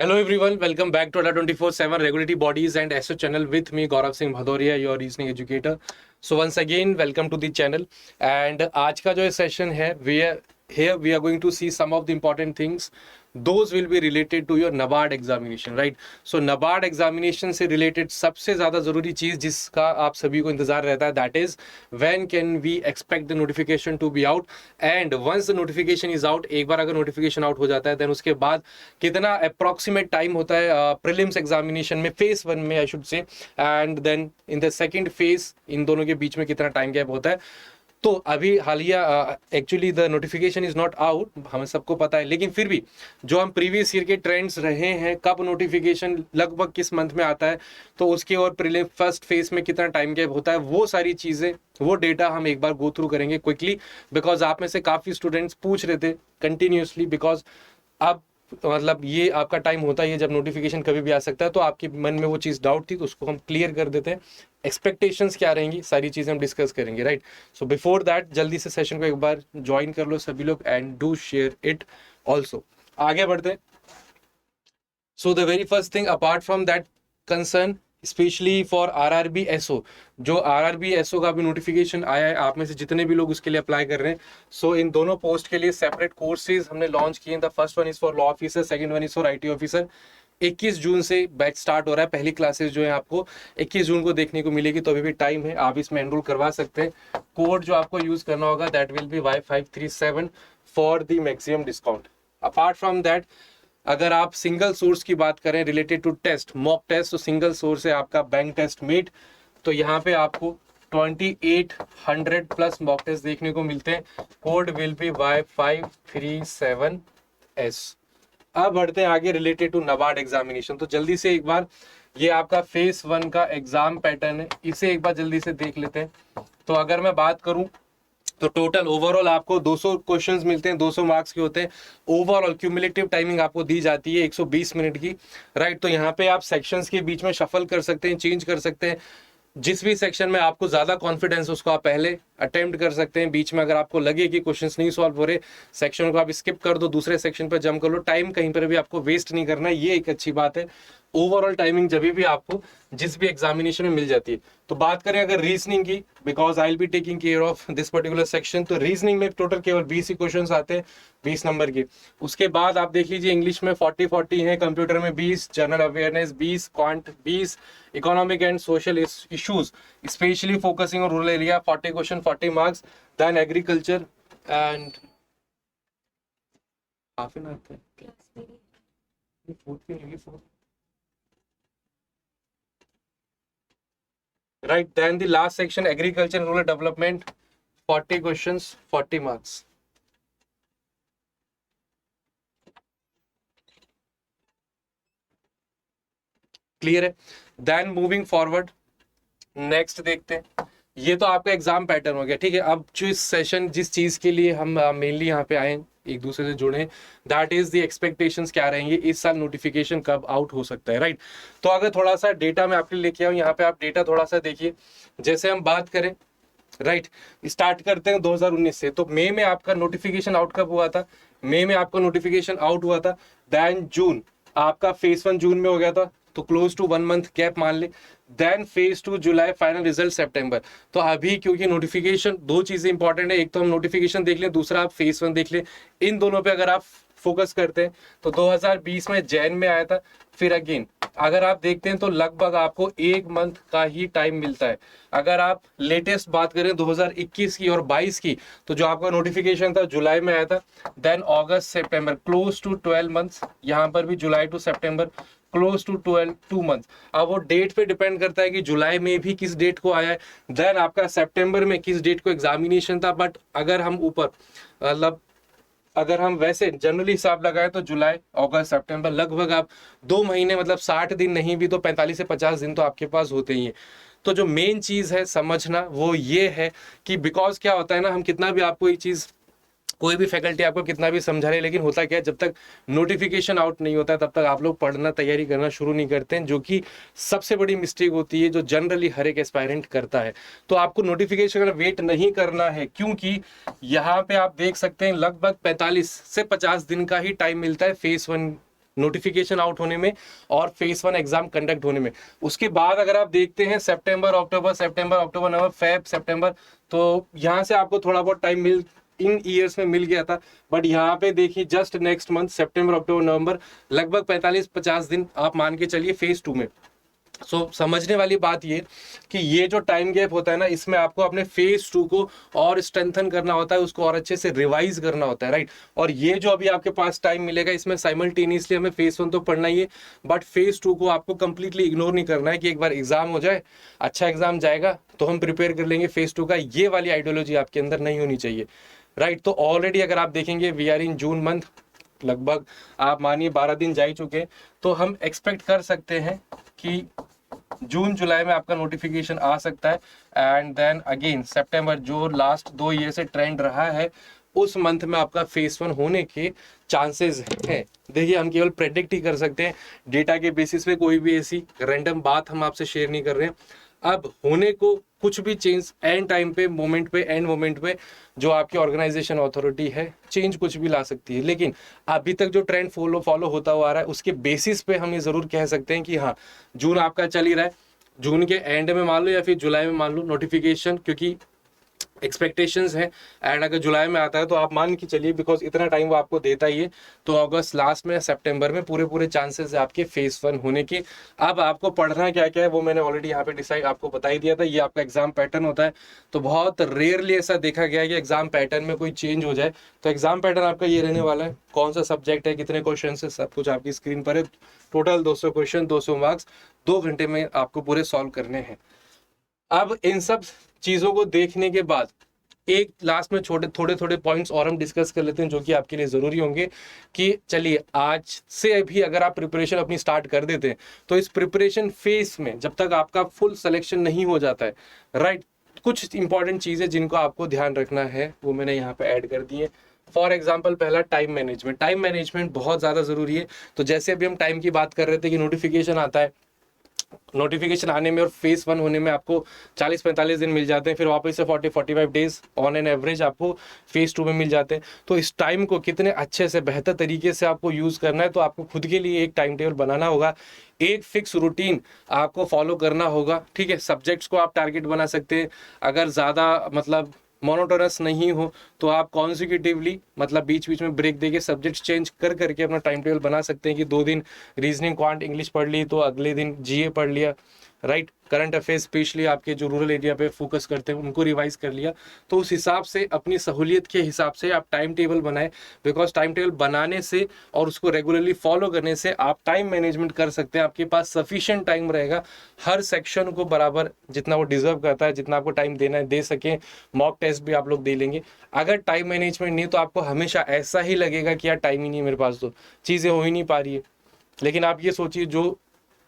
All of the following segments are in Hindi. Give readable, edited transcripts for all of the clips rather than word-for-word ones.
Hello everyone, welcome back to Adda 24/7 Regulatory Bodies and SO channel with me Gaurav Singh Bhadoria, your reasoning educator. So once again, welcome to the channel. And आज का जो सेशन है, we are going to see some of the important things. Those will be related to your NABARD examination, right? So NABARD examination से related सबसे ज़्यादा ज़रूरी चीज़ जिसका आप सभी को इंतज़ार रहता है, that is when can we expect the notification to be out, and once the notification is out, एक बार अगर notification out हो जाता है, then उसके बाद कितना approximate time होता है prelims examination में, phase 1 में I should say, and then in the second phase इन दोनों के बीच में कितना टाइम गैप होता है. तो अभी हालिया actually the notification is not out, हमें सबको पता है, लेकिन फिर भी जो हम प्रीवियस ईयर के ट्रेंड्स रहे हैं, कब नोटिफिकेशन लगभग किस मंथ में आता है, तो उसके और प्रीलिम फर्स्ट फेज में कितना टाइम गैप होता है, वो सारी चीज़ें, वो डेटा हम एक बार गो थ्रू करेंगे क्विकली, बिकॉज आप में से काफ़ी स्टूडेंट्स पूछ रहे थे कंटिन्यूसली, बिकॉज अब मतलब ये आपका टाइम होता है जब नोटिफिकेशन कभी भी आ सकता है, तो आपके मन में वो चीज़ डाउट थी, तो उसको हम क्लियर कर देते हैं. एक्सपेक्टेशंस क्या रहेंगी, सारी चीज़ें हम डिस्कस करेंगे, राइट? सो बिफोर दैट जल्दी से सेशन को एक बार ज्वाइन कर लो सभी लोग and do share it also. आगे बढ़ते हैं. So the very first thing apart from that concern, specially for RRB SO, जो आरआरबी एसओ का भी नोटिफिकेशन आया है, आप में से जितने भी लोग उसके लिए अप्लाई कर रहे हैं, सो इन दोनों पोस्ट के लिए सेपरेट कोर्सेज हमने लॉन्च किए. The first one is for law officer, second one is for IT officer. 21 जून से बैच स्टार्ट हो रहा है. पहली क्लासेस जो है आपको 21 जून को देखने को मिलेगी, तो अभी भी टाइम है, आप इसमें एनरोल करवा सकते हैं. कोड जो आपको यूज करना होगा that will be Y537 for the maximum discount. Apart from that, अगर आप सिंगल सोर्स की बात करें related to test, mock test, तो सिंगल सोर्स है आपका बैंक टेस्ट मेट. तो यहाँ पे आपको 2800 प्लस मॉक टेस्ट देखने को मिलते हैं. Code will B Y537S. अब बढ़ते हैं आगे रिलेटेड टू NABARD एग्जामिनेशन. तो जल्दी से एक बार ये आपका फेज 1 का एग्जाम पैटर्न है, इसे एक बार जल्दी से देख लेते हैं. तो अगर मैं बात करूं तो टोटल ओवरऑल आपको 200 क्वेश्चंस मिलते हैं, 200 मार्क्स के होते हैं. ओवरऑल क्यूमुलेटिव टाइमिंग आपको दी जाती है 120 मिनट की, राइट? तो यहाँ पे आप सेक्शंस के बीच में शफल कर सकते हैं, चेंज कर सकते हैं. जिस भी सेक्शन में आपको ज़्यादा कॉन्फिडेंस उसको आप पहले अटेम्प्ट कर सकते हैं. बीच में अगर आपको लगे कि क्वेश्चंस नहीं सॉल्व हो रहे, सेक्शन को आप स्किप कर दो, दूसरे सेक्शन पर जंप कर लो. टाइम कहीं पर भी आपको वेस्ट नहीं करना है, ये एक अच्छी बात है. ओवरऑल टाइमिंग जब भी आपको जिस भी एग्जामिनेशन में मिल जाती है. तो बात करें अगर रीजनिंग की, because I will be taking care of this particular section, तो रीजनिंग में टोटल केवल 20 ही क्वेश्चन आते हैं 20 नंबर के. उसके बाद आप देख लीजिए इंग्लिश में 40 है, कंप्यूटर में 20, general awareness 20, quant 20, economic and social issues specially focusing on rural area 40 question 40 marks. Then agriculture and half an hour right. Then the last section, agriculture and rural development, 40 questions 40 marks. Clear है? देन मूविंग फॉरवर्ड, नेक्स्ट देखते हैं. ये तो आपका एग्जाम पैटर्न हो गया, ठीक है. अब जो इस सेशन जिस चीज के लिए हम मेनली यहाँ पे आए, एक दूसरे से जुड़े, दैट इज द एक्सपेक्टेशंस क्या रहेंगे, इस साल नोटिफिकेशन कब आउट हो सकता है, राइट? तो अगर थोड़ा सा डेटा मैं आपके लिए लेके आऊँ, यहाँ पे आप डेटा थोड़ा सा देखिए. जैसे हम बात करें, राइट, स्टार्ट करते हैं 2019 से. तो मई में आपका नोटिफिकेशन आउट कब हुआ था? मई में आपका नोटिफिकेशन आउट हुआ था. देन जून आपका फेज 1 जून में हो गया था, तो क्लोज टू 1 मंथ गैप मान ले. देन फेज 2 जुलाई, फाइनल रिजल्ट सितंबर. तो अभी क्योंकि नोटिफिकेशन, दो चीजें इंपॉर्टेंट है, एक तो हम नोटिफिकेशन देख लें, दूसरा आप फेज 1 देख लें. इन दोनों पे अगर आप फोकस करते हैं तो 2020 में जैन में आया था. फिर अगेन अगर आप देखते हैं तो लगभग आपको 1 मंथ का ही टाइम मिलता है. अगर आप लेटेस्ट बात करें 2021 की और 22 की, तो जो आपका नोटिफिकेशन था जुलाई में आया था. Then August September, close to 12 months. यहाँ पर भी July to September, close to 2 months. अब वो डेट पे डिपेंड करता है कि जुलाई में भी किस डेट को आया है, देन आपका सितंबर में किस डेट को एग्जामिनेशन था. बट अगर हम ऊपर मतलब अगर हम वैसे जनरली हिसाब लगाए तो जुलाई अगस्त सितंबर, लगभग आप 2 महीने, मतलब 60 दिन नहीं भी तो 45 से 50 दिन तो आपके पास होते ही हैं. तो जो मेन चीज़ है समझना वो ये है कि बिकॉज क्या होता है ना, हम कितना भी आपको एक चीज़, कोई भी फैकल्टी आपको कितना भी समझा रहे, लेकिन होता क्या है, जब तक नोटिफिकेशन आउट नहीं होता है तब तक आप लोग पढ़ना, तैयारी करना शुरू नहीं करते हैं, जो कि सबसे बड़ी मिस्टेक होती है जो जनरली हर एक एस्पायरेंट करता है. तो आपको नोटिफिकेशन का वेट नहीं करना है, क्योंकि यहाँ पे आप देख सकते हैं लगभग 45 से 50 दिन का ही टाइम मिलता है फेज 1 नोटिफिकेशन आउट होने में और फेज 1 एग्जाम कंडक्ट होने में। उसके बाद अगर आप देखते हैं सितंबर अक्टूबर नवंबर फेब सितंबर, तो यहाँ से आपको थोड़ा बहुत टाइम इन ईयर्स में मिल गया था। बट यहाँ पे देखिए जस्ट नेक्स्ट मंथ सितंबर अक्टूबर नवंबर लगभग 45-50 दिन आप मान के चलिए फेज 2 में। समझने वाली बात ये कि ये जो टाइम गैप होता है ना, इसमें आपको अपने फेज 2 को और स्ट्रेंथन करना होता है, उसको और अच्छे से रिवाइज करना होता है, राइट। और ये जो अभी आपके पास टाइम मिलेगा, इसमें साइमल्टेनियसली हमें फेज 1 तो पढ़ना ही है, बट फेज 2 को आपको कंप्लीटली इग्नोर नहीं करना है कि एक बार एग्जाम हो जाए, अच्छा एग्जाम जाएगा तो हम प्रिपेयर कर लेंगे फेज 2 का। ये वाली आइडियोलॉजी आपके अंदर नहीं होनी चाहिए, राइट। तो ऑलरेडी अगर आप देखेंगे we are in June month, लगभग आप मानिए 12 दिन जा ही चुके, तो हम एक्सपेक्ट कर सकते हैं कि जून जुलाई में आपका नोटिफिकेशन आ सकता है। एंड देन अगेन सितंबर, जो लास्ट 2 ईयर से ट्रेंड रहा है, उस मंथ में आपका फेज 1 होने के चांसेस हैं। देखिए हम केवल प्रेडिक्ट ही कर सकते हैं, डेटा के बेसिस पे कोई भी ऐसी रैंडम बात हम आपसे शेयर नहीं कर रहे हैं। अब होने को कुछ भी चेंज एंड टाइम पे, मोमेंट पे, एंड मोमेंट पे जो आपकी ऑर्गेनाइजेशन अथॉरिटी है, चेंज कुछ भी ला सकती है। लेकिन अभी तक जो ट्रेंड फॉलो होता हुआ आ रहा है, उसके बेसिस पे हम ये जरूर कह सकते हैं कि हाँ, जून आपका चल ही रहा है, जून के एंड में मान लो या फिर जुलाई में मान लो नोटिफिकेशन, क्योंकि एक्सपेक्टेशंस है। एंड अगर जुलाई में आता है तो आप मान के चलिए, बिकॉज इतना टाइम वो आपको देता ही है, तो अगस्त लास्ट में, सितंबर में पूरे चांसेस है आपके फेज 1 होने के। अब आपको पढ़ना क्या क्या है वो मैंने ऑलरेडी यहाँ पे डिसाइड आपको बता ही दिया था। ये आपका एग्जाम पैटर्न होता है, तो बहुत रेयरली ऐसा देखा गया है कि एग्जाम पैटर्न में कोई चेंज हो जाए। तो एग्जाम पैटर्न आपका ये रहने वाला है, कौन सा सब्जेक्ट है, कितने क्वेश्चन है, सब कुछ आपकी स्क्रीन पर है। टोटल 200 क्वेश्चन, 200 मार्क्स, 2 घंटे में आपको पूरे सॉल्व करने हैं। अब इन सब चीजों को देखने के बाद एक लास्ट में थोड़े पॉइंट्स और हम डिस्कस कर लेते हैं जो कि आपके लिए जरूरी होंगे। कि चलिए आज से भी अगर आप प्रिपरेशन अपनी स्टार्ट कर देते हैं, तो इस प्रिपरेशन फेज में जब तक आपका फुल सिलेक्शन नहीं हो जाता है, राइट, कुछ इंपॉर्टेंट चीजें जिनको आपको ध्यान रखना है वो मैंने यहाँ पे ऐड कर दी है। फॉर एग्जाम्पल, पहला टाइम मैनेजमेंट। टाइम मैनेजमेंट बहुत ज्यादा जरूरी है। तो जैसे अभी हम टाइम की बात कर रहे थे कि नोटिफिकेशन आता है, नोटिफिकेशन आने में और फेज 1 होने में आपको 40-45 दिन मिल जाते हैं, फिर वापस से 40-45 डेज ऑन एन एवरेज आपको फेज 2 में मिल जाते हैं। तो इस टाइम को कितने अच्छे से, बेहतर तरीके से आपको यूज करना है, तो आपको खुद के लिए एक टाइम टेबल बनाना होगा, एक फिक्स रूटीन आपको फॉलो करना होगा, ठीक है। सब्जेक्ट्स को आप टारगेट बना सकते हैं। अगर ज़्यादा मतलब मोनोटोनस नहीं हो तो आप कॉन्सिक्यूटिवली, मतलब बीच बीच में ब्रेक देके सब्जेक्ट्स चेंज कर करके अपना टाइम टेबल बना सकते हैं कि 2 दिन रीजनिंग, क्वांट, इंग्लिश पढ़ ली, तो अगले दिन जीए पढ़ लिया, राइट। करंट अफेयर्स स्पेशली आपके जो रूरल एरिया पे फोकस करते हैं उनको रिवाइज कर लिया। तो उस हिसाब से, अपनी सहूलियत के हिसाब से आप टाइम टेबल बनाएं, बिकॉज टाइम टेबल बनाने से और उसको रेगुलरली फॉलो करने से आप टाइम मैनेजमेंट कर सकते हैं। आपके पास सफिशिएंट टाइम रहेगा हर सेक्शन को बराबर जितना वो डिजर्व करता है, जितना आपको टाइम देना है दे सकें। मॉक टेस्ट भी आप लोग दे लेंगे। अगर टाइम मैनेजमेंट नहीं तो आपको हमेशा ऐसा ही लगेगा कि यार टाइम ही नहीं है मेरे पास, तो चीज़ें हो ही नहीं पा रही है। लेकिन आप ये सोचिए, जो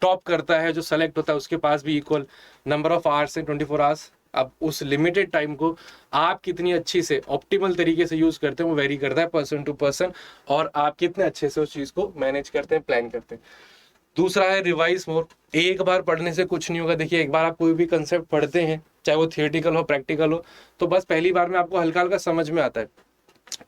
टॉप करता है, जो सेलेक्ट होता है, उसके पास भी इक्वल नंबर ऑफ आवर्स है, 24 आवर्स। अब उस लिमिटेड टाइम को आप कितनी अच्छी से ऑप्टिमल तरीके से यूज करते हैं वो वेरी करता है पर्सन टू पर्सन, और आप कितने अच्छे से उस चीज को मैनेज करते हैं, प्लान करते हैं। दूसरा है रिवाइज मोर। एक बार पढ़ने से कुछ नहीं होगा। देखिए, एक बार आप कोई भी कंसेप्ट पढ़ते हैं, चाहे वो थियोरेटिकल हो, प्रैक्टिकल हो, तो बस पहली बार में आपको हल्का हल्का समझ में आता है,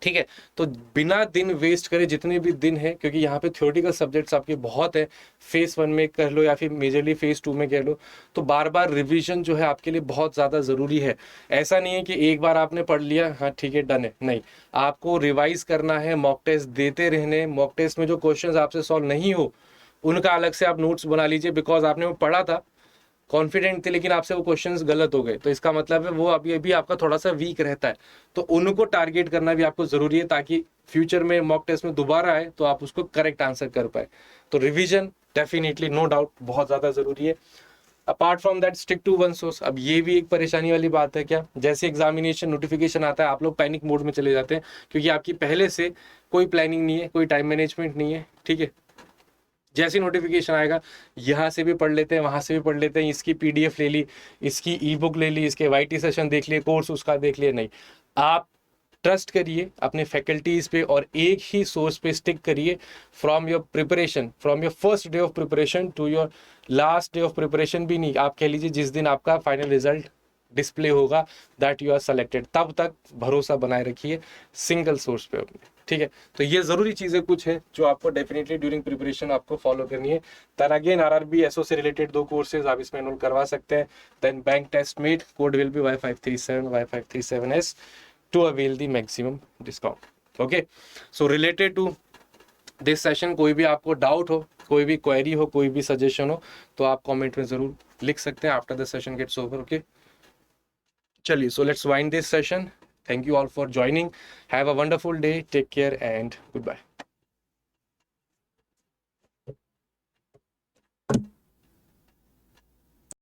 ठीक है। तो बिना दिन वेस्ट करे, जितने भी दिन है, क्योंकि यहाँ पे थ्योरेटिकल सब्जेक्ट्स आपके बहुत है, फेज 1 में कह लो या फिर मेजरली फेज 2 में कह लो, तो बार बार रिवीजन जो है आपके लिए बहुत ज़्यादा ज़रूरी है। ऐसा नहीं है कि एक बार आपने पढ़ लिया, हाँ ठीक है डन है, नहीं, आपको रिवाइज करना है, मॉक टेस्ट देते रहने। मॉक टेस्ट में जो क्वेश्चन आपसे सॉल्व नहीं हो उनका अलग से आप नोट्स बना लीजिए, बिकॉज आपने वो पढ़ा था, कॉन्फिडेंट थे, लेकिन आपसे वो क्वेश्चंस गलत हो गए, तो इसका मतलब है वो अभी आपका थोड़ा सा वीक रहता है। तो उनको टारगेट करना भी आपको जरूरी है, ताकि फ्यूचर में मॉक टेस्ट में दोबारा आए तो आप उसको करेक्ट आंसर कर पाए। तो रिवीजन डेफिनेटली, नो डाउट, बहुत ज़्यादा ज़रूरी है। Apart from that, stick to one source. अब ये भी एक परेशानी वाली बात है क्या, जैसे एग्जामिनेशन नोटिफिकेशन आता है आप लोग पैनिक मोड में चले जाते हैं, क्योंकि आपकी पहले से कोई प्लानिंग नहीं है, कोई टाइम मैनेजमेंट नहीं है, ठीक है। जैसी नोटिफिकेशन आएगा, यहाँ से भी पढ़ लेते हैं, वहाँ से भी पढ़ लेते हैं, इसकी पीडीएफ ले ली, इसकी ई बुक ले ली, इसके वाईटी सेशन देख लिए, कोर्स उसका देख लिया। नहीं, आप ट्रस्ट करिए अपने फैकल्टीज पे और एक ही सोर्स पे स्टिक करिए। From your preparation, from your first day of preparation to your last day of preparation भी नहीं, आप कह लीजिए जिस दिन आपका फाइनल रिजल्ट डिस्प्ले होगा, दैट यू आर सेलेक्टेड, तब तक भरोसा बनाए रखिए सिंगल सोर्स पे अपने। ठीक है, तो ये जरूरी चीजें कुछ है जो आपको डेफिनेटली ड्यूरिंग प्रिपरेशन आपको फॉलो करनी है। देन अगेन आरआरबी एसओ से रिलेटेड 2 कोर्सेज आप इसमें एनरोल करवा सकते हैं। Then bank test mate code will be Y537 Y537S to avail the maximum discount. Okay, so related to this session कोई भी आपको डाउट हो, कोई भी क्वेरी हो, कोई भी सजेशन हो, तो आप कमेंट में जरूर लिख सकते हैं after the session gets over. Okay, चलिए, so let's wind this session. Thank you all for joining. Have a wonderful day. Take care and goodbye.